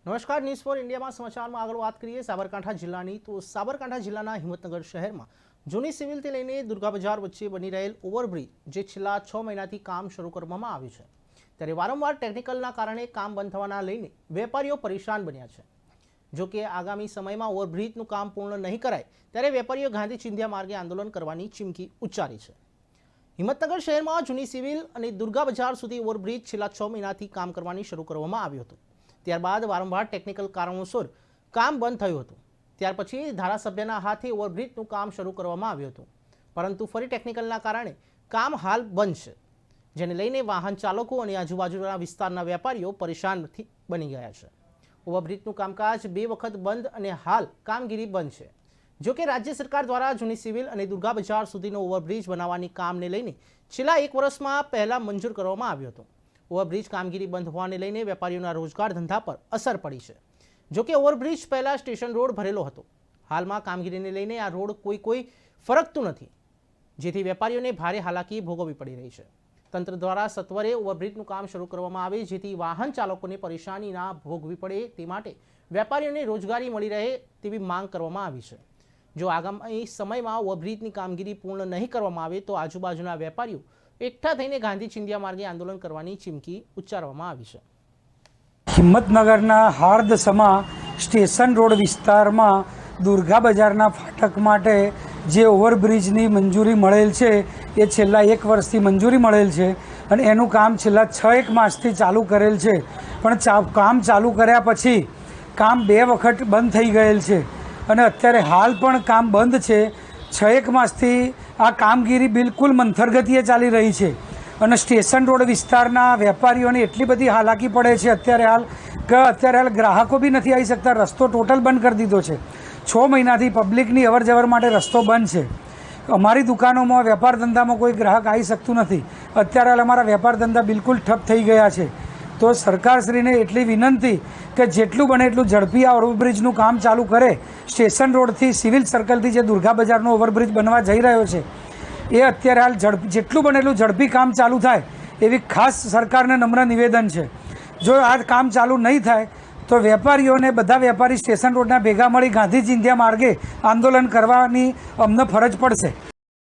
નમસ્કાર, news for ઇન્ડિયામાં સમાચારમાં આગળ વાત કરીએ સાબરકાંઠા જિલ્લાની તો સાબરકાંઠા જિલ્લાના હિંમતનગર શહેરમાં જૂની સિવિલથી લઈને દુર્ગા બજાર વચ્ચે બની રહેલ ઓવરબ્રિજ જે છેલ્લા 6 મહિનાથી કામ શરૂ કરવામાં આવ્યું છે, ત્યારે વારંવાર ટેકનિકલના કારણે કામ બંધ થવાના લઈને વેપારીઓ પરેશાન બન્યા છે। જો કે આગામી સમયમાં ઓવરબ્રિજનું કામ પૂર્ણ નહીં કરાય ત્યારે વેપારીઓ ગાંધી ચિંધ્યા માર્ગે આંદોલન કરવાની ચીમકી ઉચ્ચારી છે। હિંમતનગર શહેરમાં જૂની સિવિલ અને દુર્ગા બજાર સુધી ઓવરબ્રિજ છેલ્લા 6 મહિનાથી કામ કરવાની શરૂ કરવામાં આવ્યું હતું। ત્યારબાદ વારંવાર ટેકનિકલ કારણોસર કામ બંધ થયું હતું। ત્યાર પછી ધારાસભ્યના હાથે ઓવરબ્રિજનું કામ શરૂ કરવામાં આવ્યું હતું, પરંતુ ફરી ટેકનિકલના કારણે કામ હાલ બંધ છે, જેને લઈને વાહન ચાલકો અને આજુબાજુના વિસ્તારના વેપારીઓ પરેશાન બની ગયા છે। ઓવરબ્રિજનું કામકાજ 2 વખત બંધ અને હાલ કામગીરી બંધ છે। જો કે રાજ્ય સરકાર દ્વારા જૂની સિવિલ અને દુર્ગા બજાર સુધીનો ઓવરબ્રિજ બનાવવાની કામને લઈને છેલ્લા 1 વર્ષમાં પહેલા મંજૂર કરવામાં આવ્યું હતું। ઓવરબ્રિજ કામગીરી બંધ હોવાને લઈને વેપારીઓના રોજગાર ધંધા પર અસર પડી છે। જો કે ઓવરબ્રિજ પહેલા સ્ટેશન રોડ ભરેલો હતો, હાલમાં કામગીરીને લઈને આ રોડ કોઈ ફરકતું નથી, જેથી વેપારીઓને ભારે હાલાકી ભોગવવી પડી રહી છે। તંત્ર દ્વારા સત્વરે ઓવરબ્રિજનું કામ શરૂ કરવામાં આવે જેથી વાહન ચાલકોને પરેશાની ના ભોગવવી પડે તે માટે વેપારીઓને રોજગારી મળી રહે તેવી માંગ કરવામાં આવી છે। જો આગામી સમયમાં ઓવરબ્રિજની કામગીરી પૂર્ણ નહીં કરવામાં આવે તો આજુબાજુના વેપારીઓ એકઠા થઈને ગાંધી ચિંધ્યા માર્ગે આંદોલન કરવાની ચીમકી ઉચ્ચારવામાં આવી છે। હિંમતનગરના હાર્દસમા સ્ટેશન રોડ વિસ્તારમાં દુર્ગા બજારના ફાટક માટે જે ઓવરબ્રિજની મંજૂરી મળેલ છે એ છેલ્લા 1 વર્ષથી મંજૂરી મળેલ છે અને એનું કામ છેલ્લા 6 માસથી ચાલુ કરેલ છે, પણ કામ ચાલુ કર્યા પછી કામ 2 વખત બંધ થઈ ગયેલ છે અને અત્યારે હાલ પણ કામ બંધ છે। 6 માસથી આ કામગીરી બિલકુલ મંથર ગતિએ ચાલી રહી છે અને સ્ટેશન રોડ વિસ્તારના વેપારીઓને એટલી બધી હાલાકી પડે છે અત્યારે હાલ ગ્રાહકો બી નથી આવી શકતા। રસ્તો ટોટલ બંધ કરી દીધો છે। 6 મહિનાથી પબ્લિકની અવર જવર માટે રસ્તો બંધ છે। અમારી દુકાનોમાં વેપાર ધંધામાં કોઈ ગ્રાહક આવી શકતું નથી। અત્યારે હાલ અમારા વેપાર ધંધા બિલકુલ ઠપ થઈ ગયા છે। તો સરકારશ્રીને એટલી વિનંતી કે જેટલું બને એટલું ઝડપી આ ઓવરબ્રિજનું કામ ચાલુ કરે। સ્ટેશન રોડથી સિવિલ સર્કલથી જે દુર્ગા બજારનો ઓવરબ્રિજ બનવા જઈ રહ્યો છે એ અત્યારે હાલ જેટલું બને એટલું ઝડપી કામ ચાલુ થાય એવી ખાસ સરકારને નમ્ર નિવેદન છે। જો આ કામ ચાલુ નહીં થાય તો વેપારીઓને બધા વેપારી સ્ટેશન રોડના ભેગા મળી ગાંધી ચિંધ્યા માર્ગે આંદોલન કરવાની અમને ફરજ પડશે।